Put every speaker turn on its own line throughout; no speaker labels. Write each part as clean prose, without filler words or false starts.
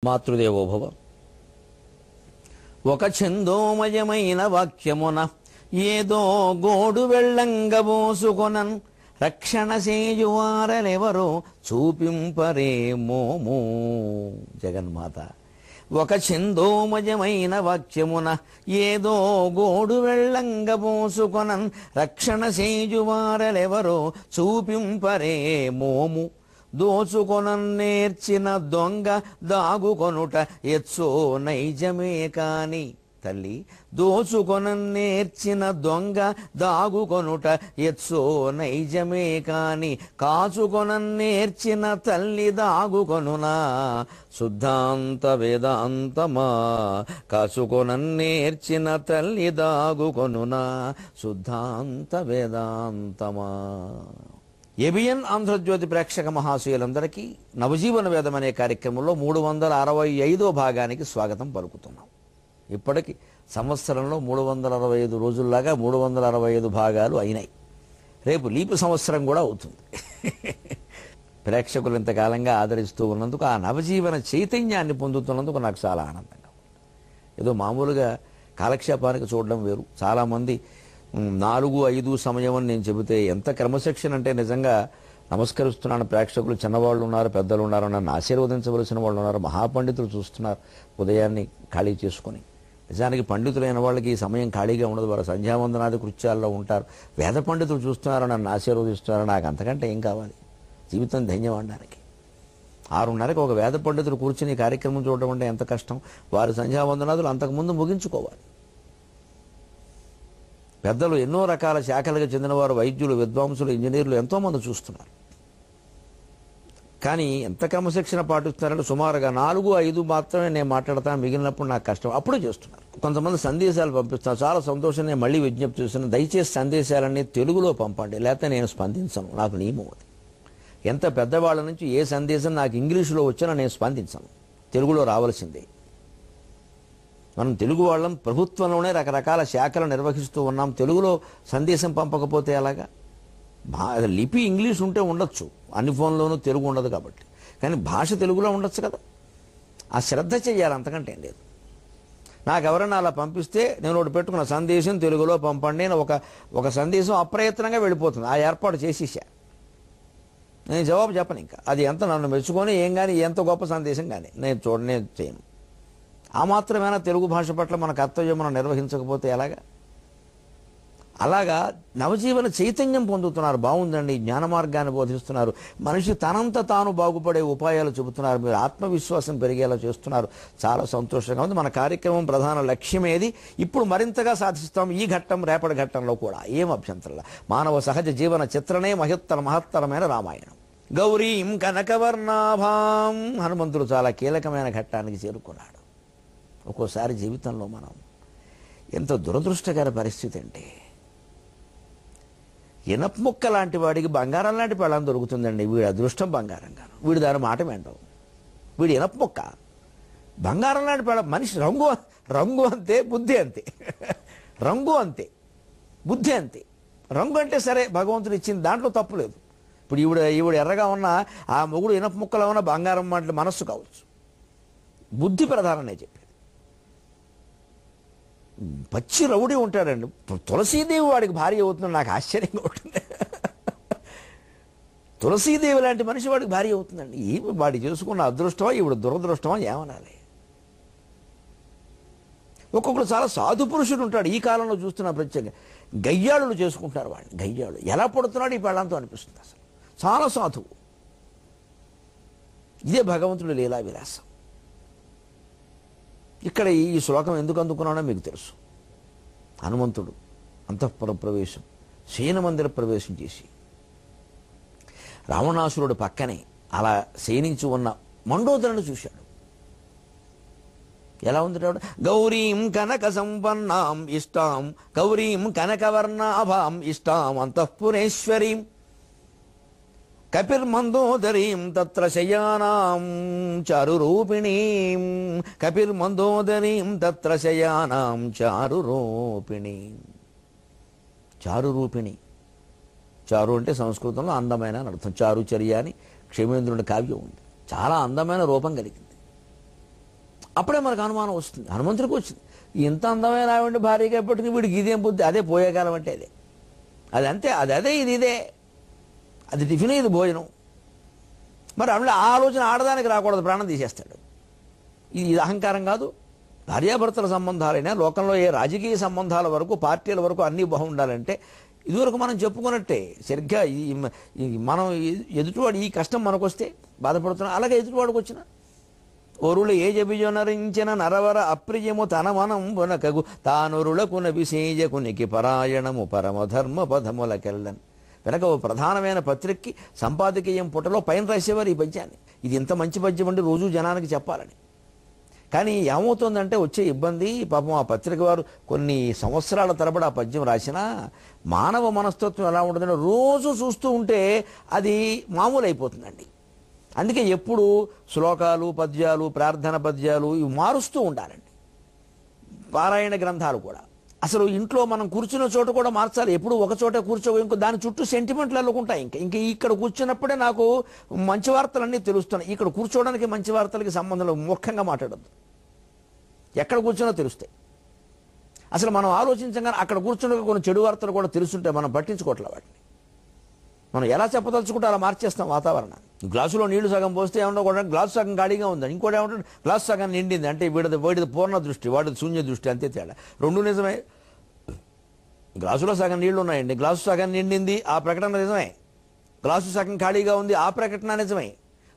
మాతృదేవోభవ. ఒక ఛందోమయమైన వాక్యమున ఏదో గోడు వెళ్ళంగబోసుకొనన్ రక్షణ సేయువారలెవరో చూపింపరే మోము. జగన్మాత ఒక ఛందోమయమైన వాక్యమున ఏదో గోడు వెళ్ళంగబోసుకొనన్ రక్షణ సేయువారలెవరో చూపింపరే మోము. దోచుకొనన్నేర్చిన దొంగ దాగుకొనుట ఎచ్చో నైజమే కాని తల్లి, దోచుకొనన్నేర్చిన దొంగ దాగుకొనుట ఎచ్చో నైజమే కాని కాచుకొనన్నేర్చిన తల్లి దాగుకొనునా శుద్ధాంత వేదాంతమా. కాచుకొనన్నేర్చిన తల్లి దాగుకొనునా శుద్ధాంత వేదాంతమా. ఏబిఎన్ ఆంధ్రజ్యోతి ప్రేక్షక మహాశయులందరికీ నవజీవన వేదం అనే కార్యక్రమంలో 365వ భాగానికి స్వాగతం పలుకుతున్నాం. ఇప్పటికి సంవత్సరంలో 365 రోజుల్లాగా 365 భాగాలు అయినాయి. రేపు లీపు సంవత్సరం కూడా అవుతుంది. ప్రేక్షకులు ఇంతకాలంగా ఆదరిస్తూ ఉన్నందుకు, ఆ నవజీవన చైతన్యాన్ని పొందుతున్నందుకు నాకు చాలా ఆనందంగా ఉంది. ఏదో మామూలుగా కాలక్షేపానికి చూడడం వేరు. చాలామంది 4-5 సమయం అని నేను చెబితే ఎంత క్రమశిక్షణ అంటే నిజంగా నమస్కరిస్తున్నాను. ప్రేక్షకులు చిన్నవాళ్ళు ఉన్నారు, పెద్దలు ఉన్నారు, నన్ను ఆశీర్వదించవలసిన వాళ్ళు ఉన్నారు, మహాపండితులు చూస్తున్నారు ఉదయాన్ని ఖాళీ చేసుకుని. నిజానికి పండితులైన వాళ్ళకి ఈ సమయం ఖాళీగా ఉండదు, వారు సంధ్యావందనాది కృత్యాల్లో ఉంటారు. వేద పండితులు చూస్తున్నారు, నన్ను ఆశీర్వదిస్తున్నారు. నాకు అంతకంటే ఏం కావాలి జీవితం ధన్యవాడడానికి? 6:30కి ఒక వేద పండితులు కూర్చుని కార్యక్రమం చూడడం అంటే ఎంత కష్టం. వారి సంధ్యావందనాదులు అంతకుముందు ముగించుకోవాలి. పెద్దలు ఎన్నో రకాల శాఖలకు చెందినవారు, వైద్యులు, విద్వాంసులు, ఇంజనీర్లు ఎంతోమంది చూస్తున్నారు. కానీ ఎంత క్రమశిక్షణ పాటిస్తున్నారంటే సుమారుగా 4-5 మాత్రమే నేను మాట్లాడతాను, మిగిలినప్పుడు నాకు కష్టం. అప్పుడే చేస్తున్నారు. కొంతమంది సందేశాలు పంపిస్తున్నారు, చాలా సంతోషం. నేను మళ్ళీ విజ్ఞప్తి చేస్తున్నాను, దయచేసి సందేశాలన్నీ తెలుగులో పంపండి, లేకపోతే నేను స్పందించను. నాకు నియమం అది. ఎంత పెద్దవాళ్ళ నుంచి ఏ సందేశం నాకు ఇంగ్లీషులో వచ్చినా నేను స్పందించను, తెలుగులో రావాల్సిందే. మనం తెలుగు వాళ్ళం, ప్రభుత్వంలోనే రకరకాల శాఖలు నిర్వహిస్తూ ఉన్నాం. తెలుగులో సందేశం పంపకపోతే ఎలాగా? లిపి ఇంగ్లీష్ ఉంటే ఉండొచ్చు, అన్ని ఫోన్లోనూ తెలుగు ఉండదు కాబట్టి. కానీ భాష తెలుగులో ఉండొచ్చు కదా. ఆ శ్రద్ధ చెయ్యాలి, అంతకంటే ఏం లేదు. నాకు ఎవరైనా అలా పంపిస్తే నేను ఒకటి పెట్టుకున్న సందేశం తెలుగులో పంపండి. నేను ఒక సందేశం అప్రయత్నంగా వెళ్ళిపోతుంది. ఆ ఏర్పాటు చేసేసా. నేను జవాబు చెప్పను. ఇంకా అది ఎంత నన్ను మెచ్చుకొని ఏం కానీ, ఎంత గొప్ప సందేశం కానీ నేను చేయను. ఆ మాత్రమేనా తెలుగు భాష పట్ల మన కర్తవ్యం మనం నిర్వహించకపోతే ఎలాగా? అలాగా నవజీవన చైతన్యం పొందుతున్నారు. బాగుందండి. జ్ఞాన మార్గాన్ని బోధిస్తున్నారు. మనిషి తనంత తాను బాగుపడే ఉపాయాలు చెబుతున్నారు. మీరు ఆత్మవిశ్వాసం పెరిగేలా చేస్తున్నారు. చాలా సంతోషంగా ఉంది. మన కార్యక్రమం ప్రధాన లక్ష్యం ఏది? ఇప్పుడు మరింతగా సాధిస్తాం. ఈ ఘట్టం రేపటి ఘట్టంలో కూడా ఏం అభ్యంతరంలా. మానవ సహజ జీవన చిత్రణే మహత్తరమైన రామాయణం. గౌరీం కనకవర్ణాభాం. హనుమంతుడు చాలా కీలకమైన ఘట్టానికి చేరుకున్నాడు. ఒక్కోసారి జీవితంలో మనం ఎంత దురదృష్టకర పరిస్థితి అంటే, ఇనపముక్క లాంటి వాడికి బంగారం లాంటి పెళ్ళం దొరుకుతుందండి. వీడి అదృష్టం బంగారంగాను, వీడు దాని మాట వెంటవు. వీడి ఇనపముక్క బంగారం లాంటి పెళ్ళం. మనిషి రంగు అంతే, బుద్ధి అంతే. రంగు అంతే, బుద్ధి అంతే. రంగు అంటే సరే భగవంతుడు ఇచ్చింది, దాంట్లో తప్పు లేదు. ఇప్పుడు ఈవిడ ఎర్రగా ఉన్న ఆ మొగుడు ఇనపముక్కలో ఉన్న బంగారం అంటే మనస్సు కావచ్చు. బుద్ధి ప్రధాననే చెప్పేది. పచ్చి రౌడీ ఉంటాడండి. తులసీదేవి వాడికి భార్య అవుతుందని నాకు ఆశ్చర్యంగా ఉంటుంది. తులసీదేవి లాంటి మనిషి వాడికి భార్య అవుతుందండి. వాడి చేసుకున్న అదృష్టమా, ఈవిడ దురదృష్టమా ఏమనాలి? ఒక్కొక్కరు చాలా సాధు పురుషుడు ఉంటాడు. ఈ కాలంలో చూస్తున్న ప్రత్యేకంగా గయ్యాళులు చేసుకుంటారు వాడిని. గయ్యాళు ఎలా పడుతున్నాడు ఈ పెళ్ళంతో అనిపిస్తుంది. అసలు చాలా సాధువు. ఇదే భగవంతుడి లీలా విలాసం. ఇక్కడ ఈ శ్లోకం ఎందుకు అందుకున్నానో మీకు తెలుసు. హనుమంతుడు అంతఃపుర ప్రవేశం, శయన మందిర ప్రవేశం చేసి రావణాసురుడు పక్కనే అలా శయనించి ఉన్న మండోదరిని చూశాడు. ఎలా ఉంది? గౌరీం కనక సంపన్నాం ఇష్టాం, గౌరీం కనకవర్ణాభాం ఇష్టాం అంతఃపురేశ్వరీం, కపిర్మందోదరీం తత్ర శయానాం చారురూపిణీం, కపిర్మందోదరీం తత్ర శయానాం చారురూపిణీం. చారురూపిణి, చారు అంటే సంస్కృతంలో అందమైన అని అర్థం. చారుచర్య అని క్షేమేంద్రుడి కావ్యం ఉంది. చాలా అందమైన రూపం కలిగింది. అప్పుడే మనకు అనుమానం వస్తుంది. హనుమంతుడికి వచ్చింది, ఇంత అందమైన ఆవిడ భార్యగా పెట్టుకుని వీడికి ఇదేం బుద్ధి. అదే పోయే కాలం అంటే అదే, అది అంతే, అదే ఇది ఇదే, అది టిఫిన్, ఇది భోజనం. మరి అట్లా ఆ ఆలోచన ఆడదానికి రాకూడదు, ప్రాణం తీసేస్తాడు. ఇది అహంకారం కాదు. భార్యాభర్తల సంబంధాలైనా లోకంలో ఏ రాజకీయ సంబంధాల వరకు, పార్టీల వరకు అన్నీ బాగుండాలంటే ఇదివరకు మనం చెప్పుకున్నట్టే సరిగ్గా మనం ఎదుటివాడు ఈ కష్టం మనకొస్తే బాధపడుతున్నాం, అలాగే ఎదుటివాడికి వచ్చిన ఒరులు ఏ జబిజొనరించిన నరవర అప్రియము తన మనం వనకగు తానొరులకున విశేజకునికి పరాయణము పరమధర్మ పదములకెళ్ళన్. వెనక ఓ ప్రధానమైన పత్రికకి సంపాదకీయం పుటలో పైన రాసేవారు ఈ పద్యాన్ని. ఇది ఇంత మంచి పద్యం అంటే రోజు జనానికి చెప్పాలని. కానీ ఏమవుతుందంటే వచ్చే ఇబ్బంది, పాపం ఆ పత్రిక వారు కొన్ని సంవత్సరాల తరబడి ఆ పద్యం రాసినా మానవ మనస్తత్వం ఎలా ఉంటుందంటే రోజు చూస్తూ ఉంటే అది మామూలు అయిపోతుందండి. అందుకే ఎప్పుడు శ్లోకాలు, పద్యాలు, ప్రార్థన పద్యాలు ఇవి మారుస్తూ ఉండాలండి. పారాయణ గ్రంథాలు కూడా అసలు ఇంట్లో మనం కూర్చున్న చోట కూడా మార్చాలి. ఎప్పుడు ఒక చోట ఇంకో దాని చుట్టూ సెంటిమెంట్లు అల్లుకుంటాయి. ఇంకా ఇక్కడ కూర్చున్నప్పుడే నాకు మంచి వార్తలన్నీ తెలుస్తున్నాయి. ఇక్కడ కూర్చోవడానికి మంచి వార్తలకి సంబంధం ముఖ్యంగా మాట్లాడద్దు. ఎక్కడ కూర్చున్నా తెలుస్తాయి. అసలు మనం ఆలోచించగానే అక్కడ కూర్చున్న కొన్ని చెడు వార్తలు కూడా తెలుస్తుంటాయి, మనం పట్టించుకోవట్లే వాటిని. మనం ఎలా చెప్పదలుచుకుంటే అలా మార్చేస్తాం వాతావరణాన్ని. గ్లాసులో నీళ్లు సగం పోస్తే ఏమన్నా కూడా గ్లాసు సగం ఖాళీగా ఉందని, ఇంకోటి ఏమంటే గ్లాసు సగం నిండింది అంటే వీడిది పూర్ణ దృష్టి, వాడిది శూన్య దృష్టి, అంతే తేడా. రెండు నిజమే. గ్లాసులో సగం నీళ్లు ఉన్నాయండి, గ్లాసు సగం నిండింది ఆ ప్రకటన నిజమే, గ్లాసు సగం ఖాళీగా ఉంది ఆ ప్రకటన నిజమే.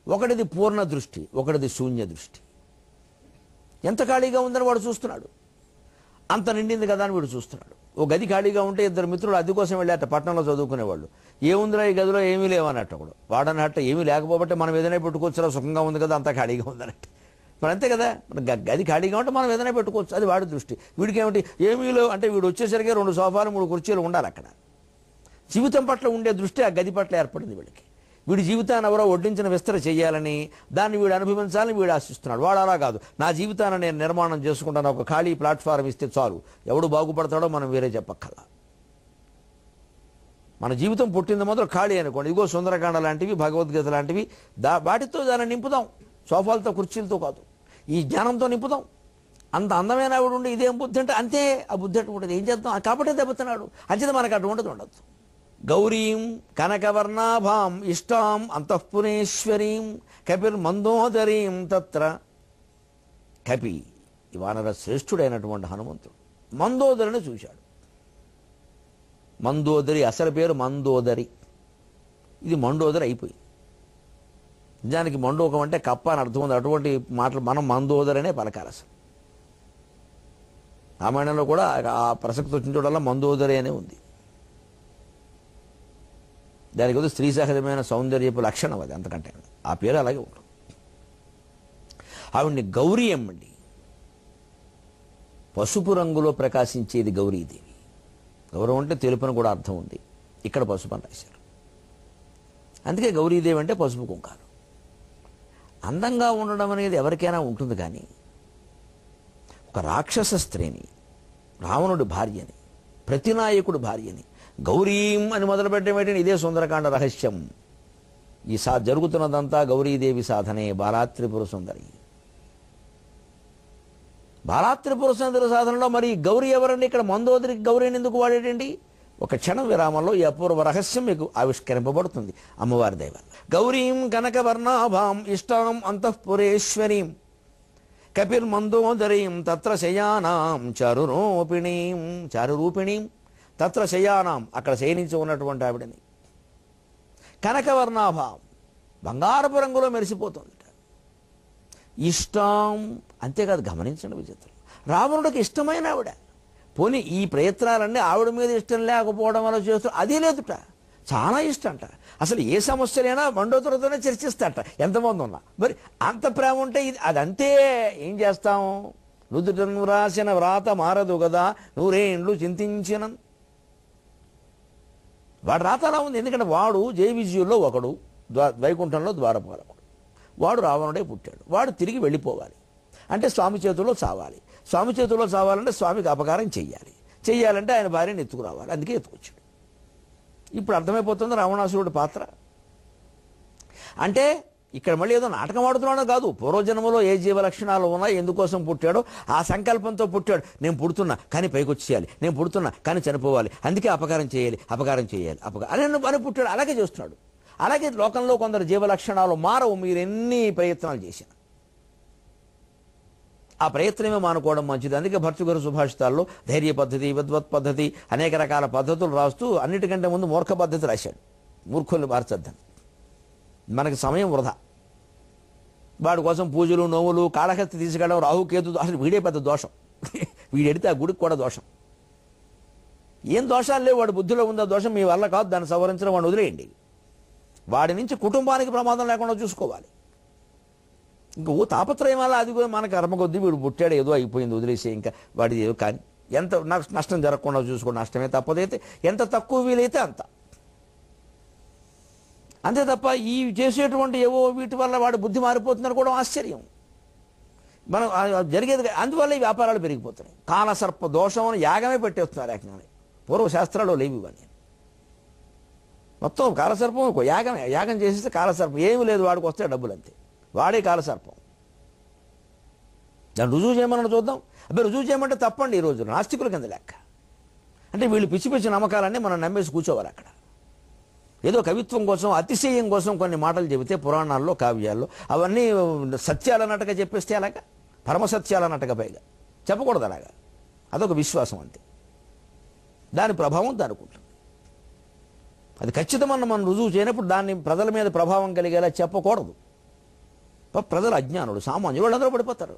ఒకటిది పూర్ణ దృష్టి, ఒకటిది శూన్య దృష్టి. ఎంత ఖాళీగా ఉందని వాడు చూస్తున్నాడు, అంత నిండింది కదా అని వీడు చూస్తున్నాడు. ఓ గది ఖాళీగా ఉంటే ఇద్దరు మిత్రులు అద్దె కోసం వెళ్ళారట పట్టణంలో చదువుకునేవాళ్ళు. ఏముందిరా ఈ గదిలో ఏమీ లేవన్నట్టు ఒకడు, వాడన్నట్ట ఏమీ లేకపోబట్టే మనం ఏదైనా పెట్టుకోవచ్చురా, సుఖంగా ఉంది కదా, అంతా ఖాళీగా ఉందన్నట్టు. మరి అంతే కదా, గది ఖాళీగా ఉంటే మనం ఏదైనా పెట్టుకోవచ్చు, అది వాడి దృష్టి. వీడికి ఏమిటి ఏమీ లేవు అంటే వీడు వచ్చేసరికి 2 సోఫాలు 3 కుర్చీలు ఉండాలి అక్కడ. జీవితం పట్ల ఉండే దృష్టి ఆ గది పట్ల ఏర్పడింది వీడికి. వీడి జీవితాన్ని ఎవరో వడ్డించిన విస్తర చేయాలని, దాన్ని వీడు అనుభవించాలని వీడు ఆశిస్తున్నాడు. వాడు అలా కాదు, నా జీవితాన్ని నేను నిర్మాణం చేసుకుంటాను, ఒక ఖాళీ ప్లాట్ఫారం ఇస్తే చాలు, ఎవడు బాగుపడతాడో మనం వేరే చెప్పక్కర్లా. మన జీవితం పుట్టింది మొదలు ఖాళీ అనుకోండి, ఇదిగో సుందరకాండ లాంటివి, భగవద్గీత లాంటివి, వాటితో దాన్ని నింపుదాం, సోఫాలతో కుర్చీలతో కాదు, ఈ జ్ఞానంతో నింపుదాం. అంత అందమైన ఆవిడ ఉండి ఇదేం బుద్ధి అంటే అంతే, ఆ బుద్ధి అటు ఉంటుంది, ఏం చేద్దాం, కాబట్టి దెబ్బతున్నాడు. అంచేది మనకు అటువంటిది ఉండదు. గౌరీం కనకవర్ణాభాం ఇష్టాం అంతఃపురేశ్వరీం కపిర్మందోదరీం తత్ర. కపి ఈ వానర శ్రేష్ఠుడైనటువంటి హనుమంతుడు మందోదరిని చూశాడు. మందోదరి అసలు పేరు మందోదరి, ఇది మండోదరి అయిపోయింది. నిజానికి మండోకం అంటే కప్ప అని అర్థం ఉంది. అటువంటి మాటలు మనం మందోదరి అనే పలకాలి. అసలు రామాయణంలో కూడా ఆ ప్రసక్తి వచ్చిన చోటల్లా మందోదరి అనే ఉంది. దానికి వద్ద స్త్రీ సహజమైన సౌందర్యపు లక్షణం అది, అంతకంటే ఆ పేరు అలాగే ఉంటుంది. ఆవిడ్ని గౌరీ అమ్మండి, పసుపు రంగులో ప్రకాశించేది గౌరీదేవి. గౌరవం అంటే తెలుపుని కూడా అర్థం ఉంది, ఇక్కడ పసుపు అని రాశారు. అందుకే గౌరీదేవి అంటే పసుపు కుంకాలు. అందంగా ఉండడం అనేది ఎవరికైనా ఉంటుంది, కానీ ఒక రాక్షస స్త్రీని, రావణుడి భార్యని, ప్రతినాయకుడి భార్యని గౌరీం అని మొదలుపెట్టడం ఇదే సుందరకాండ రహస్యం. ఈ జరుగుతున్నదంతా గౌరీదేవి సాధనే. బాలాత్రిపుర సుందరి, బాలాత్రిపుర సుందరి సాధనలో మరి గౌరీ ఎవరండి? ఇక్కడ మందోదరికి గౌరీని ఎందుకు వాడేటండి? ఒక క్షణం విరామంలో ఈ అపూర్వ రహస్యం మీకు ఆవిష్కరింపబడుతుంది అమ్మవారి దైవ. గౌరీం కనకవర్ణాభాం ఇష్టాం అంతఃపురేశ్వరీం కపిర్మందోదరీం తత్ర శయానాం చారురూపిణీం తత్ర శయానాం, అక్కడ శయనించి ఉన్నటువంటి ఆవిడని. కనకవర్ణాభాం, బంగారపు రంగులో మెరిసిపోతుంది. ఇష్టం, అంతేకాదు, గమనించండి విచిత్రం, రావణుడికి ఇష్టమైన ఆవిడ. పోనీ ఈ ప్రయత్నాలన్నీ ఆవిడ మీద ఇష్టం లేకపోవడం వల్ల చేస్తూ అదే లేదుట, చాలా ఇష్టం అంట. అసలు ఏ సమస్యలైనా మండోదరితోనే చర్చిస్తాట, ఎంతమంది ఉన్నా. మరి అంత ప్రేమ ఉంటే అదంతే, ఏం చేస్తాం? నుదుటను రాసిన వ్రాత మారదు కదా, నూరేండ్లు చింతించిన. వాడు రాత అలా ఉంది. ఎందుకంటే వాడు జయ విజయుల్లో ఒకడు, వైకుంఠంలో ద్వారపాలకుడు. వాడు రావణుడే పుట్టాడు. వాడు తిరిగి వెళ్ళిపోవాలి అంటే స్వామి చేతుల్లో చావాలి. స్వామి చేతుల్లో చావాలంటే స్వామికి అపకారం చెయ్యాలంటే ఆయన భార్యను ఎత్తుకురావాలి. అందుకే ఎత్తుకొచ్చాడు. ఇప్పుడు అర్థమైపోతుంది రావణాసురుడి పాత్ర. అంటే ఇక్కడ మళ్ళీ ఏదో నాటకం ఆడుతున్నాడో కాదు, పూర్వజన్మలో ఏ జీవ లక్షణాలు ఉన్నాయి, ఎందుకోసం పుట్టాడో ఆ సంకల్పంతో పుట్టాడు. నేను పుడుతున్నా కానీ పైకి వచ్చేయాలి, నేను పుడుతున్నా కానీ చనిపోవాలి, అందుకే అపకారం చేయాలి అని పుట్టాడు. అలాగే చేస్తున్నాడు. అలాగే లోకంలో కొందరు జీవ లక్షణాలు మారవు, మీరు ఎన్ని ప్రయత్నాలు చేసినా. ఆ ప్రయత్నమే మానుకోవడం మంచిది. అందుకే భర్తృగారు సుభాషితాల్లో ధైర్య పద్ధతి, విద్వత్ పద్ధతి, అనేక రకాల పద్ధతులు రాస్తూ అన్నిటికంటే ముందు మూర్ఖ పద్ధతి రాశాడు. మూర్ఖుల్ని మార్చొద్దని. మనకి సమయం వృధా. వాడి కోసం పూజలు, నోవులు, కాళహస్తి తీసుకెళ్ళడం, రాహుకేతు అసలు వీడే పెద్ద దోషం. వీడెడితే ఆ గుడికి కూడా దోషం. ఏం దోషాలు లేవు, వాడి బుద్ధిలో ఉందా దోషం, మీ వల్ల కాదు, దాన్ని సవరించడం, వాడిని వదిలేయండి. వాడి నుంచి కుటుంబానికి ప్రమాదం లేకుండా చూసుకోవాలి. ఇంకా తాపత్రయం వల్ల అది కూడా మన కర్మ కొద్దీ వీడు పుట్టాడు, ఏదో అయిపోయింది, వదిలేసే, ఇంకా వాడి ఏదో కానీ ఎంత నష్టం జరగకుండా చూసుకోండి. నష్టమే తప్పదైతే ఎంత తక్కువ వీలైతే అంతే తప్ప ఈ చేసేటువంటి ఏవో వీటి వల్ల వాడి బుద్ధి మారిపోతుందని కూడా ఆశ్చర్యం. మనం జరిగేది అందువల్ల ఈ వ్యాపారాలు పెరిగిపోతున్నాయి. కాలసర్ప దోషం అని యాగమే పెట్టేస్తున్నారు ఏకంగా. పూర్వశాస్త్రాల్లో లేవు ఇవన్నీ. మొత్తం కాలసర్పం యాగమే. యాగం చేసేస్తే కాలసర్పం ఏమీ లేదు, వాడికి వస్తే డబ్బులు అంతే. వాడే కాలసర్పం. దాన్ని రుజువు చేయమని చూద్దాం. అబ్బాయి రుజువు చేయమంటే తప్పండి. ఈ రోజు నాస్తికుల కింద లెక్క. అంటే వీళ్ళు పిచ్చి పిచ్చి నమ్మకాలన్నీ మనం నమ్మేసి కూర్చోవాలి అక్కడ. ఏదో కవిత్వం కోసం, అతిశయం కోసం కొన్ని మాటలు చెబితే పురాణాల్లో, కావ్యాల్లో అవన్నీ సత్యాలన్నట్టుగా చెప్పేస్తే అలాగా, పరమసత్యాలన్నట్టుగా పైగా చెప్పకూడదు అలాగా. అదొక విశ్వాసం అంతే. దాని ప్రభావం దానికి ఉంటుంది. అది ఖచ్చితమన్న మనం రుజువు చేయనప్పుడు దాన్ని ప్రజల మీద ప్రభావం కలిగేలా చెప్పకూడదు. ప్రజలు అజ్ఞానులు, సామాన్యులు, వాళ్ళందరూ పడిపోతారు.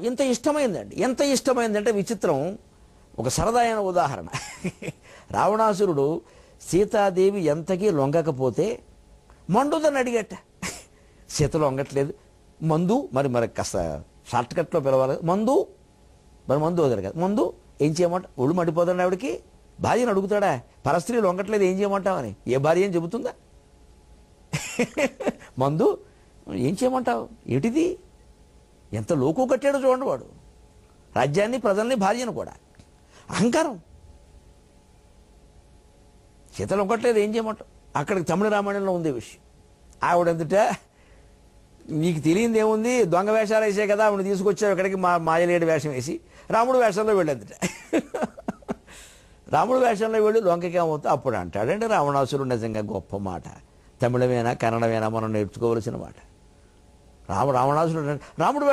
ఇంత ఇష్టమైందండి. ఎంత ఇష్టమైందంటే విచిత్రం. ఒక సరదాయన ఉదాహరణ. రావణాసురుడు సీతాదేవి ఎంతకీ లొంగకపోతే మండుదని అడిగట. సీత లొంగట్లేదు, మందు మరి కాస్త షార్ట్ కట్లో పిలవాలి. మందు వదరు కదా, మందు ఏం చేయమంట? ఒళ్ళు మండిపోతాడు ఆవిడకి. భార్యను అడుగుతాడా, పరస్త్రీ లొంగట్లేదు ఏం చేయమంటావని? ఏ భార్య ఏం చెబుతుందా? మందు ఏం చేయమంటావు ఏటిది? ఎంత లోకు కట్టాడో చూడండి వాడు. రాజ్యాన్ని, ప్రజల్ని, భార్యను కూడా. అహంకారం. సీతలు ఒకట్లేదు ఏం చేయమంటావు? అక్కడికి తమిళ రామాయణంలో ఉంది విషయం. ఆవిడంతట నీకు తెలియంది ఏముంది, దొంగ వేషాలు వేసే కదా ఆవిడ తీసుకొచ్చావు ఇక్కడికి, మాయలేడు వేషం వేసి రాముడు వేషంలో వెళ్ళేందుట. రాముడు వేషంలో వెళ్ళి లొంకకి ఏమవుతా అప్పుడు అంటాడండి రావణాసురుడు. నిజంగా గొప్ప మాట. తమిళమేనా కన్నడమేనా మనం నేర్చుకోవలసిన మాట. రావణాసురుడు రాముడు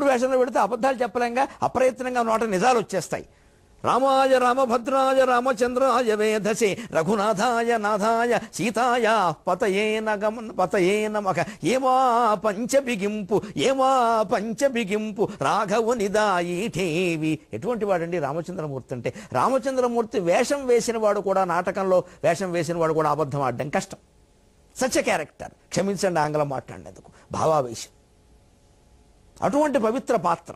వేషంలో వెళితే అబద్ధాలు చెప్పలేంగా, అప్రయత్నంగా నోట నిజాలు వచ్చేస్తాయి. రామాయ రామభద్రాయ రామచంద్రాయ వేధసే రఘునాథాయ నాథాయ సీతాయ పతయే నమః ఏమా పంచబిగింపు రాఘవునిదాయిఠేవి. ఎటువంటి వాడండి రామచంద్రమూర్తి అంటే? రామచంద్రమూర్తి వేషం వేసిన వాడు కూడా, నాటకంలో వేషం వేసిన వాడు కూడా అబద్ధం ఆడడం కష్టం. Such character. క్షమించండి ఆంగ్లం మాట్లాడినందుకు. భావావేశం. అటువంటి పవిత్ర పాత్ర,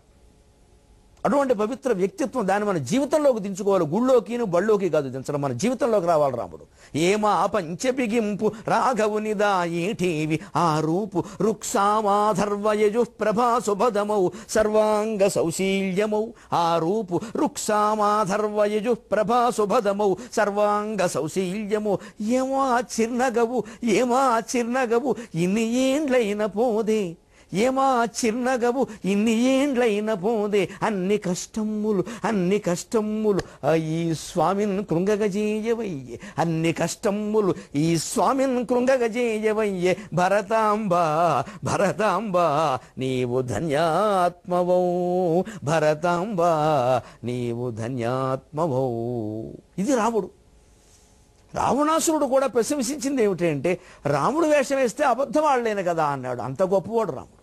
అటువంటి పవిత్ర వ్యక్తిత్వం, దాన్ని మన జీవితంలోకి దించుకోవాలి. గుళ్ళోకి బళ్ళోకి కాదు దించడం, మన జీవితంలోకి రావాలి రాముడు. ఏమా పంచబిగింపు రాఘవునిదాయిఠేవి ఆ రూపు రుక్సామాధర్వయజు ప్రభా శుభదమౌ సర్వాంగ సౌశీల్యమౌ. ఆ రూపు రుక్సామాధర్వయజు ప్రభా శుభదమౌ సర్వాంగ సౌశీల్యమౌ. ఏమా చిర్నగవు ఇన్ని ఏండ్లైన పోదే, ఏమా చిన్నగవు ఇన్ని ఏండ్లైన పోదే. అన్ని కష్టములు ఈ స్వామిన్ కృంగగజేయవయ్యే. అన్ని కష్టములు ఈ స్వామిన్ కృంగగజేయవయ్యే. భరతాంబ నీవు ధన్యాత్మవౌ. ఇది రాముడు. రావణాసురుడు కూడా ప్రశంసించింది ఏమిటంటే, రాముడు వేషం వేస్తే అబద్ధం ఆడలేను కదా అన్నాడు. అంత గొప్పవాడు రాముడు.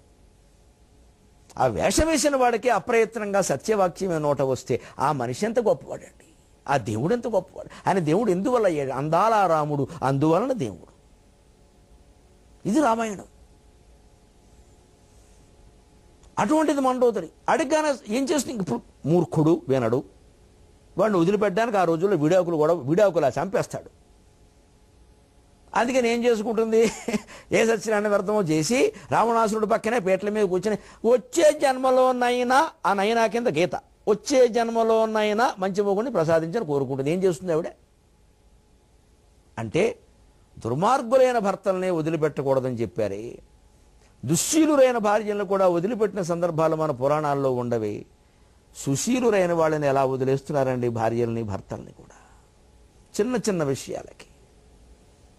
ఆ వేషం వేసిన వాడికి అప్రయత్నంగా సత్యవాక్యమే నోట వస్తే ఆ మనిషి ఎంత గొప్పవాడండి. ఆ దేవుడు ఎంత గొప్పవాడు. ఆయన దేవుడు ఎందువల్ల అయ్యాడు? అందాల రాముడు, అందువలన దేవుడు. ఇది రామాయణం. అటువంటిది మండోదరి. అడిగానే ఏం చేస్తుంది? ఇప్పుడు మూర్ఖుడు వినడు. వాడిని వదిలిపెట్టడానికి ఆ రోజుల్లో విడాకులా చంపేస్తాడు. అందుకని ఏం చేసుకుంటుంది? ఏ సత్యనారాయణ వ్రతమో చేసి రావణాసురుడు పక్కనే పీటల మీద కూర్చొని వచ్చే జన్మలోనైనా, ఆ నైనా కింద గీత, వచ్చే జన్మలోనైనా మంచి మొగుడిని ప్రసాదించని కోరుకుంటుంది. ఏం చేస్తుంది ఆవిడ అంటే, దుర్మార్గులైన భర్తలనే వదిలిపెట్టకూడదని చెప్పారే, దుశ్శీలురైన భార్యలను కూడా వదిలిపెట్టిన సందర్భాలు మన పురాణాల్లో ఉండవే. సుశీలురైన వాళ్ళని ఎలా వదిలేస్తున్నారండి భార్యల్ని భర్తల్ని కూడా, చిన్న చిన్న విషయాలకి.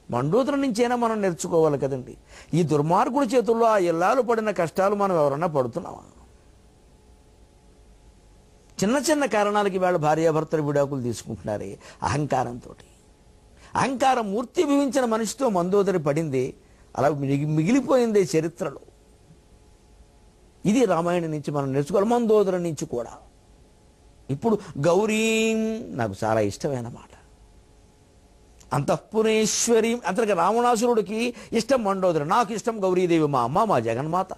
మండోదరం నుంచైనా మనం నేర్చుకోవాలి కదండి. ఈ దుర్మార్గుల చేతుల్లో ఆ ఇల్లాలు పడిన కష్టాలు మనం ఎవరన్నా పడుతున్నామా? చిన్న చిన్న కారణాలకి వాళ్ళ భార్యాభర్తలు విడాకులు తీసుకుంటున్నారే అహంకారంతో. అహంకారం మూర్తి భవించిన మనిషితో మందోదరి పడింది, అలా మిగిలిపోయింది చరిత్రలో. ఇది రామాయణం నుంచి మనం నేర్చుకోవాలి, మందోదరం నుంచి కూడా. ఇప్పుడు గౌరీం నాకు చాలా ఇష్టమైన మాట. అంతఃపురేశ్వరీం, అంతగా రావణాసురుడికి ఇష్టం మండోదరి, నాకు ఇష్టం గౌరీదేవి, మా అమ్మ, మా జగన్మాత.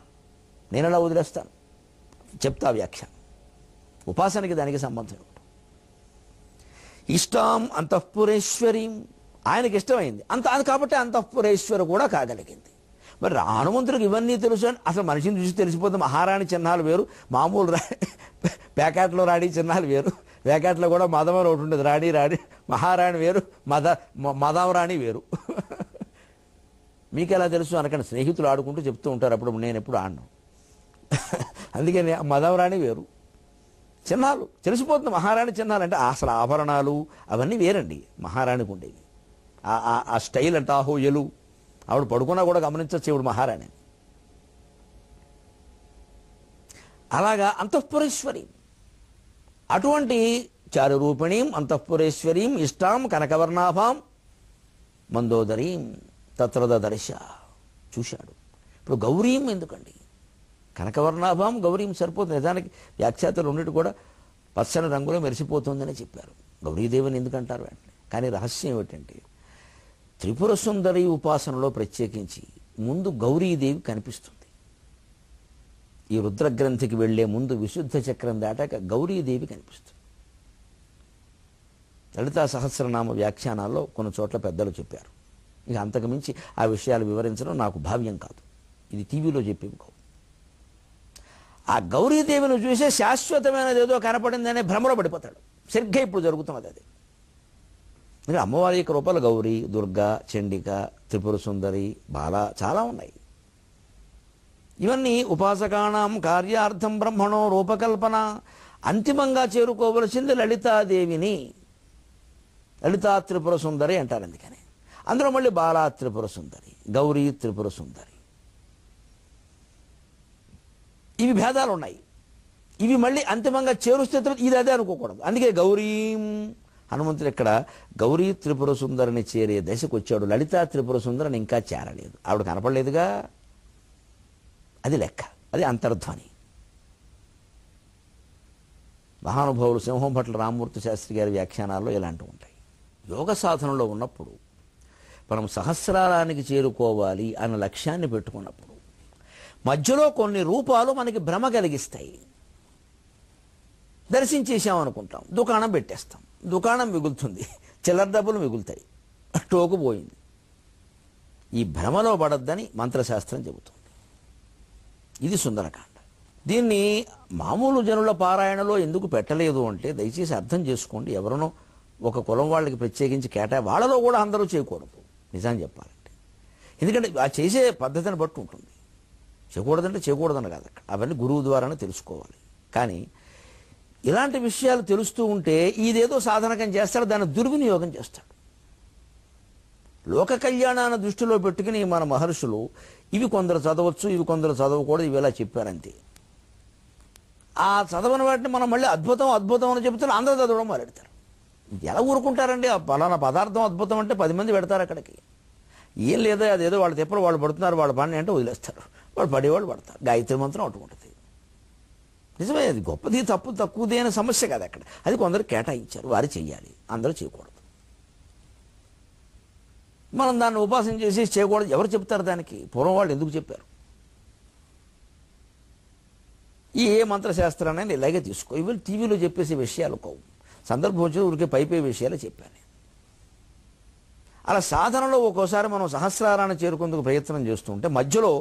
నేను ఎలా వదిలేస్తాను? చెప్తా వ్యాఖ్యానం. ఉపాసనకి దానికి సంబంధం ఉంటుంది. ఇష్టం అంతఃపురేశ్వరీం, ఆయనకి ఇష్టమైంది అది కాబట్టి అంతఃపురేశ్వర కూడా కాగలిగింది. మరి హనుమంతుడికి ఇవన్నీ తెలుసు అని అసలు మనిషిని చూసి తెలిసిపోతే మహారాణి చిహ్నాలు వేరు, మామూలు ప్యాకెట్లో రాణి చిహ్నాలు వేరు. ప్యాకెట్లో కూడా మదం అని ఒకటి ఉండేది, రాణి మహారాణి వేరు, మదవరాణి వేరు. మీకు ఎలా తెలుసు అనకండి, స్నేహితులు ఆడుకుంటూ చెప్తూ ఉంటారు, అప్పుడు నేను ఎప్పుడు ఆడను. అందుకని మదవరాణి వేరు, చిహ్నాలు తెలిసిపోతుంది. మహారాణి చిహ్నాలు అంటే అసలు ఆభరణాలు అవన్నీ వేరండి మహారాణికి ఉండేవి. ఆ స్టైల్ అంటే ఆహో ఎలు, ఆవిడ పడుకున్నా కూడా గమనించవచ్చు ఇవిడు మహారాణి. అలాగా అంతఃపురేశ్వరి, అటువంటి చారురూపిణీం అంతఃపురేశ్వరీం ఇష్టాం కనకవర్ణాభాం మందోదరీం తత్రదర్శ చూశాడు. ఇప్పుడు గౌరీం ఎందుకండి? కనకవర్ణాభాం గౌరీం సరిపోతుంది. నిజానికి వ్యాఖ్యాతలు ఉన్నట్టు కూడా పచ్చని రంగులో మెరిసిపోతుందని చెప్పారు. గౌరీదేవిని ఎందుకంటారు వెంటనే? కానీ రహస్యం ఏమిటంటే త్రిపుర సుందరి ఉపాసనలో ప్రత్యేకించి ముందు గౌరీదేవి కనిపిస్తుంది. ఈ రుద్రగ్రంథికి వెళ్లే ముందు విశుద్ధ చక్రం దాటాక గౌరీదేవి కనిపిస్తుంది. లలితా సహస్రనామ వ్యాఖ్యానాల్లో కొన్ని చోట్ల పెద్దలు చెప్పారు. ఇక అంతకుమించి ఆ విషయాలు వివరించడం నాకు భావ్యం కాదు, ఇది టీవీలో చెప్పేవి కావు. ఆ గౌరీదేవిని చూసే శాశ్వతమైనది ఏదో కనపడిందనే భ్రమలో పడిపోతాడు. సరిగ్గా ఇప్పుడు జరుగుతున్నది అది. ఇంకా అమ్మవారి యొక్క రూపాలు గౌరీ, దుర్గా, చండిక, త్రిపుర సుందరి, బాల చాలా ఉన్నాయి. ఇవన్నీ ఉపాసకానాం కార్యార్థం బ్రహ్మణో రూపకల్పన. అంతిమంగా చేరుకోవలసింది లలితాదేవిని, లలితా త్రిపుర సుందరి అంటారు. అందుకని అందులో మళ్ళీ బాలా త్రిపుర సుందరి, గౌరీ త్రిపుర సుందరి, ఇవి భేదాలు ఉన్నాయి. ఇవి మళ్ళీ అంతిమంగా చేరుస్తే ఇది అదే అనుకోకూడదు. అందుకే గౌరీం హనుమంతుడు ఇక్కడ గౌరీ త్రిపుర సుందరిని చేరే దశకు వచ్చాడు. లలితా త్రిపుర సుందరిని ఇంకా చేరలేదు, ఆవిడ కనపడలేదుగా. అది లెక్క, అది అంతర్ధ్వని. మహానుభావులు సింహంభట్ల రామమూర్తి శాస్త్రి గారి వ్యాఖ్యానాల్లో ఇలాంటివి ఉంటాయి. యోగ సాధనలో ఉన్నప్పుడు మనం సహస్రారానికి చేరుకోవాలి అన్న లక్ష్యాన్ని పెట్టుకున్నప్పుడు మధ్యలో కొన్ని రూపాలు మనకి భ్రమ కలిగిస్తాయి. దర్శించేసామనుకుంటాం, దుకాణం పెట్టేస్తాం, దుకాణం మిగులుతుంది, చిల్లర డబ్బులు మిగులుతాయి, టోకు పోయింది. ఈ భ్రమలో పడద్దని మంత్రశాస్త్రం చెబుతుంది. ఇది సుందరకాండ. దీన్ని మామూలు జనుల పారాయణలో ఎందుకు పెట్టలేదు అంటే దయచేసి అర్థం చేసుకోండి. ఎవరినో ఒక కులం వాళ్ళకి ప్రత్యేకించి వాళ్ళలో కూడా అందరూ చేయకూడదు నిజాన్ని చెప్పాలంటే. ఎందుకంటే ఆ చేసే పద్ధతిని బట్టి ఉంటుంది. చేయకూడదంటే చేయకూడదని కాదు, అక్కడ అవన్నీ గురువు ద్వారానే తెలుసుకోవాలి. కానీ ఇలాంటి విషయాలు తెలుస్తూ ఉంటే ఇదేదో సాధనకం చేస్తాడు, దాన్ని దుర్వినియోగం చేస్తాడు. లోక కళ్యాణాన్ని దృష్టిలో పెట్టుకుని మన మహర్షులు ఇవి కొందరు చదవచ్చు, ఇవి కొందరు చదవకూడదు, ఇవి ఎలా చెప్పారంతే. ఆ చదవని వాటిని మనం మళ్ళీ అద్భుతం అద్భుతం అని చెబుతారు, అందరూ చదవడం మొదలెడతారు. ఎలా ఊరుకుంటారండి? ఆ పలానా పదార్థం అద్భుతం అంటే 10 మంది పెడతారు అక్కడికి. ఏం లేదా, అదేదో వాళ్ళ తెప్పలు వాళ్ళు పడుతున్నారు, వాళ్ళ పని అంటే వదిలేస్తారు, వాళ్ళు పడేవాళ్ళు పడతారు. గాయత్రి మంత్రం అటువంటిది. నిజమే, అది గొప్పది తప్పు తక్కువది అనే సమస్య కాదు అక్కడ. అది కొందరు కేటాయించారు, వారు చెయ్యాలి, అందరూ చేయకూడదు. మనం దాన్ని ఉపాసన చేసి చేయకూడదు ఎవరు చెప్తారు దానికి? పూర్వం వాళ్ళు ఎందుకు చెప్పారు? ఈ ఏ మంత్రశాస్త్రాన్ని ఇలాగే తీసుకో, ఇవి టీవీలో చెప్పేసే విషయాలు కావు. సందర్భం వచ్చి ఊరికే పైపై విషయాలు చెప్పాను. అలా సాధనలో ఒక్కోసారి మనం సహస్రారాన్ని చేరుకుందుకు ప్రయత్నం చేస్తుంటే మధ్యలో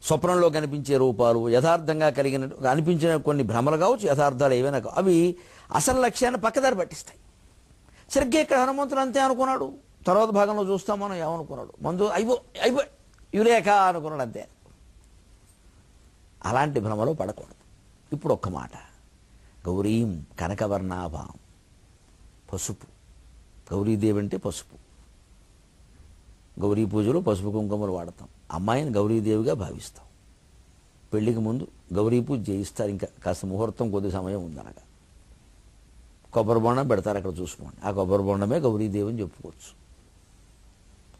స్వప్నంలో కనిపించే రూపాలు, యథార్థంగా అనిపించిన కొన్ని భ్రమలు కావచ్చు, యథార్థాలు ఏవైనా అవి అసలు లక్ష్యాన్ని పక్కదారి పట్టిస్తాయి. సరిగ్గా ఇక్కడ హనుమంతుడు అంతే అనుకున్నాడు. తర్వాత భాగంలో చూస్తాం మనం ఏమనుకున్నాడు, మందు అయిపో యురేఖ అనుకున్నాడు అంతే. అలాంటి భ్రమలో పడకూడదు. ఇప్పుడు ఒక్క మాట, గౌరీం కనకవర్ణాభాం, పసుపు. గౌరీదేవి అంటే పసుపు. గౌరీ పూజలో పసుపు కుంకుమలు వాడతాం. అమ్మాయిని గౌరీదేవిగా భావిస్తాం. పెళ్లికి ముందు గౌరీ పూజ చేయిస్తారు. ఇంకా కాస్త ముహూర్తం కొద్ది సమయం ఉందనగా కొబ్బరి బొండం పెడతారు. అక్కడ చూసుకోండి, ఆ కొబ్బరి బొండమే గౌరీదేవి అని చెప్పుకోవచ్చు.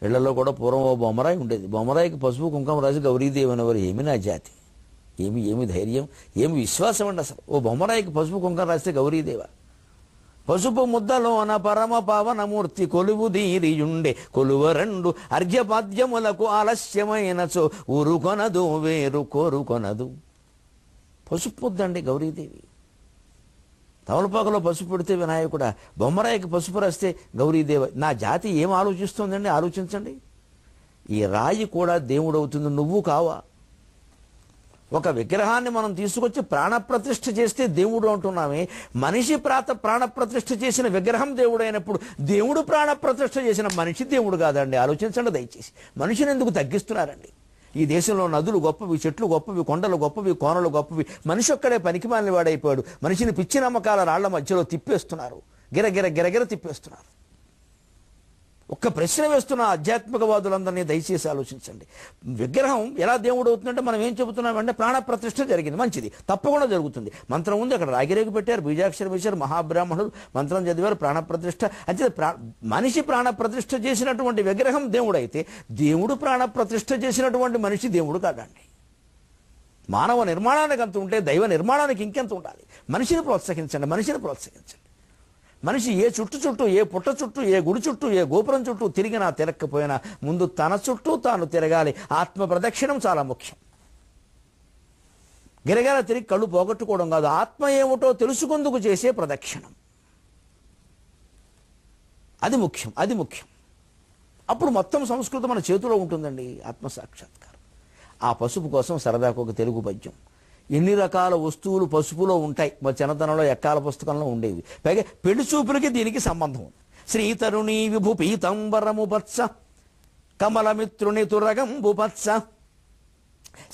ఇళ్లలో కూడా పూర్వం ఓ బొమ్మరాయి ఉండేది. బొమ్మరాయికి పసుపు కుంకుమ రాసి గౌరీదేవి అనేవారు. ఏమి నా జాతి, ఏమి ధైర్యం, ఏమి విశ్వాసం అండి అసలు. ఓ బొమ్మరాయికి పసుపు కుంకుమ రాస్తే గౌరీదేవ. పసుపు ముద్దలోన పరమ పావనమూర్తి కొలువు దీరియుండే కొలువరండు అర్ఘ్యపాద్యములకు ఆలస్యమైనచో ఊరుకొనదు వేరు కోరుకొనదు. పసుపు ముద్దండి గౌరీదేవి. తమలపాకులో పసుపు పెడితే వినాయకుడా, బొమ్మరాయికి పసుపు రాస్తే గౌరీదేవి. నా జాతి ఏం ఆలోచిస్తుందండి, ఆలోచించండి. ఈ రాయి కూడా దేవుడు అవుతుంది, నువ్వు కావా? ఒక విగ్రహాన్ని మనం తీసుకొచ్చి ప్రాణప్రతిష్ఠ చేస్తే దేవుడు అంటున్నామే. మనిషి ప్రాణప్రతిష్ఠ చేసిన విగ్రహం దేవుడు అయినప్పుడు దేవుడు ప్రాణప్రతిష్ఠ చేసిన మనిషి దేవుడు కాదండి. ఆలోచించండి దయచేసి. మనిషిని ఎందుకు తగ్గిస్తున్నారండి? ఈ దేశంలో నదులు గొప్పవి, చెట్లు గొప్పవి, కొండలు గొప్పవి, కోనలు గొప్పవి. మనిషి ఒక్కడే పనికిమాలిన వాడైపోయాడు. మనిషిని పిచ్చి నమ్మకాల రాళ్ల మధ్యలో తిప్పేస్తున్నారు, గిరగిర తిప్పేస్తున్నారు. ఒక్క ప్రశ్న వేస్తున్న ఆధ్యాత్మికవాదులందరినీ దయచేసి ఆలోచించండి. విగ్రహం ఎలా దేవుడు అవుతుందంటే మనం ఏం చెబుతున్నామంటే ప్రాణప్రతిష్ఠ జరిగింది, మంచిది, తప్పకుండా జరుగుతుంది. మంత్రం ఉంది, అక్కడ రాగిరేగి పెట్టారు, బీజాక్షరం వేశారు, మహాబ్రాహ్మణులు మంత్రం చదివారు, ప్రాణప్రతిష్ఠ. అంటే మనిషి ప్రాణప్రతిష్ఠ చేసినటువంటి విగ్రహం దేవుడు అయితే, దేవుడు ప్రాణప్రతిష్ఠ చేసినటువంటి మనిషి దేవుడు కాదండి. మానవ నిర్మాణానికి అంత ఉంటే దైవ నిర్మాణానికి ఇంకెంత ఉండాలి. మనిషిని ప్రోత్సహించండి, మనిషిని ప్రోత్సహించండి. మనిషి ఏ చుట్టూ, ఏ పుట్ట చుట్టూ, ఏ గుడి చుట్టూ, ఏ గోపురం చుట్టూ తిరిగినా తిరగకపోయినా ముందు తన చుట్టూ తాను తిరగాలి. ఆత్మ ప్రదక్షిణం చాలా ముఖ్యం. గిరగిర తిరిగి కళ్ళు పోగొట్టుకోవడం కాదు, ఆత్మ ఏమిటో తెలుసుకుందుకు చేసే ప్రదక్షిణం, అది ముఖ్యం. అప్పుడు మొత్తం సంస్కృతి మన చేతిలో ఉంటుందండి, ఆత్మసాక్షాత్కారం. ఆ పసుపు కోసం సరదాకు ఒక తెలుగు పద్యం. ఎన్ని రకాల వస్తువులు పసుపులో ఉంటాయి, మా చిన్నతనంలో ఎక్కాల పుస్తకంలో ఉండేవి. పైగా పెళ్లి చూపులకి దీనికి సంబంధం ఉంది. శ్రీతరుణి విభు పీతాంబరము పచ్చ కమలమిత్రుని తురగంబు పచ్చ.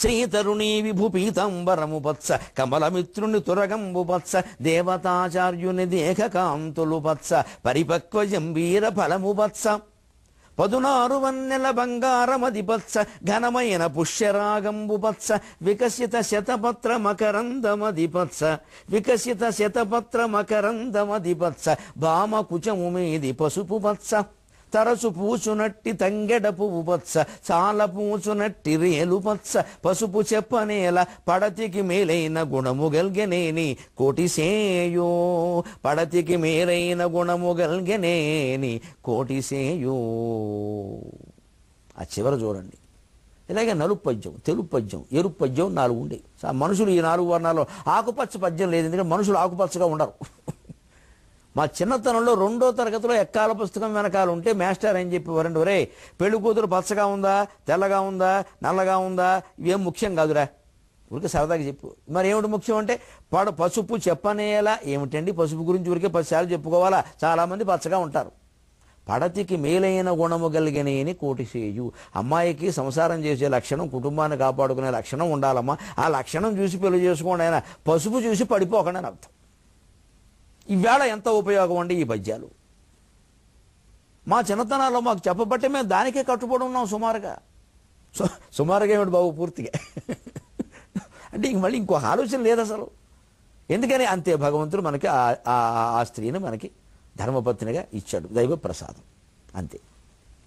శ్రీతరుణి విభు పీతాంబరము పచ్చ కమలమిత్రుని తురగంబు పచ్చ. దేవతాచార్యుని దేహకాంతులు పచ్చ పరిపక్వ జంబీర ఫలము పచ్చ. 16 వన్నెల బంగారమది పచ్చ ఘనమైన పుష్యరాగంబు పచ్చ. వికసిత శతపత్ర మకరందమది పచ్చ పచ్చ. భామ కుచము మీది పసుపు పచ్చ. తరసు పూచునట్టి తంగెడ పువ్వు పచ్చ. చాల పూచునట్టి రేలు పచ్చ. పసుపు చెప్పనేల పడతికి మేలైన గుణము గల్గెనేని కోటిసేయో. పడతికి మేలైన గుణము గల్గెనేని కోటిసేయో. ఆ చివర చూడండి. ఇలాగే నలుపు పద్యం, తెలుపు పద్యం, ఎరుపు పద్యం 4 ఉండేవి. మనుషులు ఈ 4 వర్ణాల్లో ఆకుపచ్చ పద్యం లేదు, ఎందుకంటే మనుషులు ఆకుపచ్చగా ఉండరు. మా చిన్నతనంలో 2వ తరగతిలో ఎక్కాల పుస్తకం వెనకాల ఉంటే మాస్టర్ ఏం చెప్పేవారండి, ఒరే పెళ్లి కూతురు పచ్చగా ఉందా, తెల్లగా ఉందా, నల్లగా ఉందా, ఇవేం ముఖ్యం కాదురా, ఊరికే సరదాగా చెప్పు. మరి ఏమిటి ముఖ్యం అంటే పసుపు చెప్పనేలా. ఏమిటండి పసుపు గురించి ఊరికే 10 సార్లు చెప్పుకోవాలా? చాలామంది పచ్చగా ఉంటారు. పడతికి మేలైన గుణము కలిగినని కోటిసేయు. అమ్మాయికి సంసారం చేసే లక్షణం, కుటుంబాన్ని కాపాడుకునే లక్షణం ఉండాలమ్మా. ఆ లక్షణం చూసి పెళ్లి చేసుకోండి, ఆయన పసుపు చూసి పడిపోకండి అని అర్థం. ఈవేళ ఎంత ఉపయోగం అండి ఈ పద్యాలు. మా చిన్నతనాల్లో మాకు చెప్పబట్టే మేము దానికే కట్టుబడి ఉన్నాం సుమారుగా ఏమిటి బాబు పూర్తిగా. అంటే మళ్ళీ ఇంకో ఆలోచన లేదు అసలు. ఎందుకని అంతే, భగవంతుడు మనకి ఆ స్త్రీని మనకి ధర్మపత్నిగా ఇచ్చాడు, దైవ ప్రసాదం అంతే.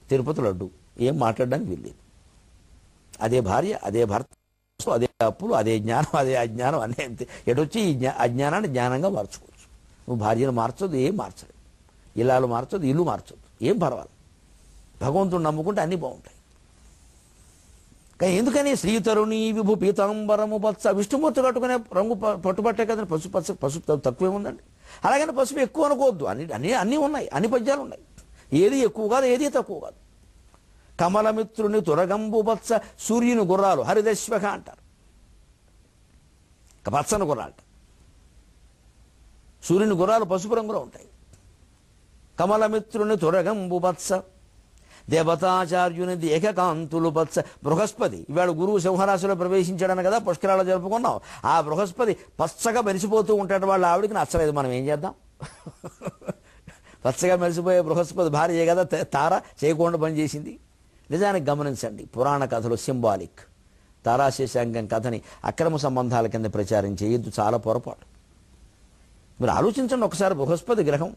తిరుపతి లడ్డు, ఏం మాట్లాడడానికి వీల్లేదు. అదే భార్య, అదే భర్త, అదే అప్పులు, అదే జ్ఞానం, అదే అజ్ఞానం అన్నీ అంతే. ఎటొచ్చి ఈ అజ్ఞానాన్ని జ్ఞానంగా మార్చుకోవచ్చు. నువ్వు భార్యను మార్చొద్దు, ఏం మార్చదు. ఇల్లాలు మార్చొద్దు, ఇల్లు మార్చొద్దు, ఏం పర్వాలేదు. భగవంతుడు నమ్ముకుంటే అన్నీ బాగుంటాయి. కానీ ఎందుకని శ్రీతరుణి విభు పీతాంబరము పచ్చ. విష్ణుమూర్తి కట్టుకునే రంగు పట్టుబట్టే కదండి పసుపు తక్కువేముందండి. అలాగని పసుపు ఎక్కువ అనుకోవద్దు, అన్నీ ఉన్నాయి, అన్ని పద్యాలు ఉన్నాయి. ఏది ఎక్కువ కాదు, ఏది తక్కువ కాదు. కమలమిత్రుని తురగంబు పచ్చ. సూర్యుని గుర్రాలు హరిదశ్వక అంటారు, పచ్చని గుర్రాలు. సూర్యుని గుర్రాలు పసుపు రంగులో ఉంటాయి. కమలమిత్రుని తురగంబు పచ్చ. దేవతాచార్యునిది ఏకకాంతులు పచ్చ బృహస్పతి. ఇవాళ గురువు సింహరాశిలో ప్రవేశించాడని కదా పుష్కరాలు జరుపుకున్నాం. ఆ బృహస్పతి పచ్చగా మెరిసిపోతూ ఉంటాడు. వాళ్ళ ఆవిడికి నచ్చలేదు. మనం ఏం చేద్దాం? పచ్చగా మెరిసిపోయే బృహస్పతి భార్య కదా తార చేయకుండా పనిచేసింది. నిజానికి గమనించండి, పురాణ కథలు సింబాలిక్. తారాశేషాంగం కథని అక్రమ సంబంధాల కింద ప్రచారం చేయొద్దు, చాలా పొరపాటు. మీరు ఆలోచించండి ఒకసారి. బృహస్పతి గ్రహం,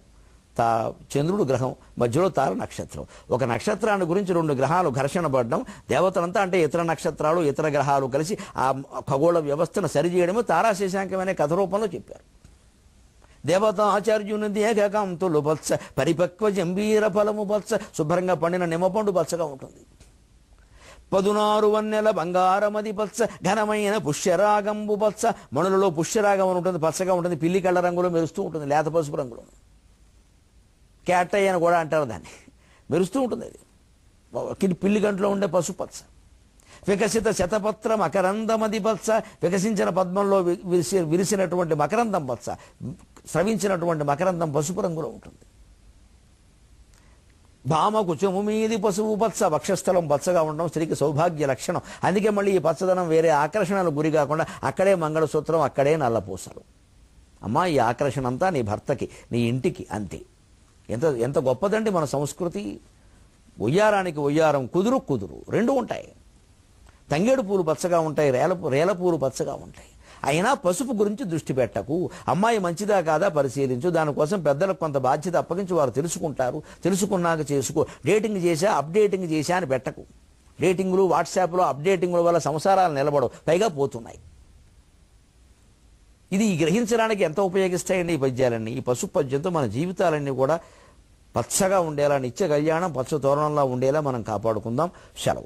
చంద్రుడు గ్రహం, మధ్యలో తార నక్షత్రం. ఒక నక్షత్రాన్ని గురించి 2 గ్రహాలు ఘర్షణ పడడం, దేవతలంతా అంటే ఇతర నక్షత్రాలు ఇతర గ్రహాలు కలిసి ఆ ఖగోళ వ్యవస్థను సరిచేయడమే తారాశేషాంకం అనే కథ రూపంలో చెప్పారు. దేవతాచార్యునిది ఏకకాంతులు పచ్చ పరిపక్వ జంబీర ఫలము పచ్చ. శుభ్రంగా పండిన నిమ్మపండు పచ్చగా ఉంటుంది. 16 వన్నెల బంగారమది పచ్చ ఘనమైన పుష్యరాగంబు పచ్చ. మణులలో పుష్యరాగం అని ఉంటుంది, పచ్చగా ఉంటుంది. పిల్లి కళ్ళ రంగులో మెరుస్తూ ఉంటుంది, లేత పసుపు రంగులో. క్యాటయ్య అని కూడా అంటారు దాన్ని. మెరుస్తూ ఉంటుంది అది. పిల్లి గంటలో ఉండే పసుపు పచ్చ. వికసిత శతపత్ర మకరందమది పచ్చ. వికసించిన పద్మంలో విరిసినటువంటి మకరందం పచ్చ. స్రవించినటువంటి మకరందం పసుపు రంగులో ఉంటుంది. భామకుచము మీది పసుపు పచ్చ. వక్షస్థలం పచ్చగా ఉండడం స్త్రీకి సౌభాగ్య లక్షణం. అందుకే మళ్ళీ ఈ పచ్చదనం వేరే ఆకర్షణలకు గురి కాకుండా అక్కడే మంగళసూత్రం, అక్కడే నల్లపూసలు. అమ్మా, ఈ ఆకర్షణ అంతా నీ భర్తకి, నీ ఇంటికి, అంతే. ఎంత ఎంత గొప్పదండి మన సంస్కృతి. ఉయ్యారానికి ఉయ్యారం, కుదురు కుదురు రెండు ఉంటాయి. తంగేడు పూలు పచ్చగా ఉంటాయి, రేల పూలు పచ్చగా ఉంటాయి. అయినా పసుపు గురించి దృష్టి పెట్టకు. అమ్మాయి మంచిదా కాదా పరిశీలించు. దానికోసం పెద్దలకు కొంత బాధ్యత అప్పగించి వారు తెలుసుకుంటారు. తెలుసుకున్నాక చేసుకో. డేటింగ్ చేశా, అప్డేటింగ్ చేశా అని పెట్టకు. డేటింగ్లు, వాట్సాప్లో అప్డేటింగ్ల వల్ల సంసారాలు నిలబడవు, పైగా పోతున్నాయి. ఇది గ్రహించడానికి ఎంత ఉపయోగిస్తాయండి ఈ పద్యాలన్నీ. ఈ పసుపు పద్యంతో మన జీవితాలన్నీ కూడా పచ్చగా ఉండేలా, నిత్య కళ్యాణం పచ్చ తోరణంలా ఉండేలా మనం కాపాడుకుందాం. సెలవు.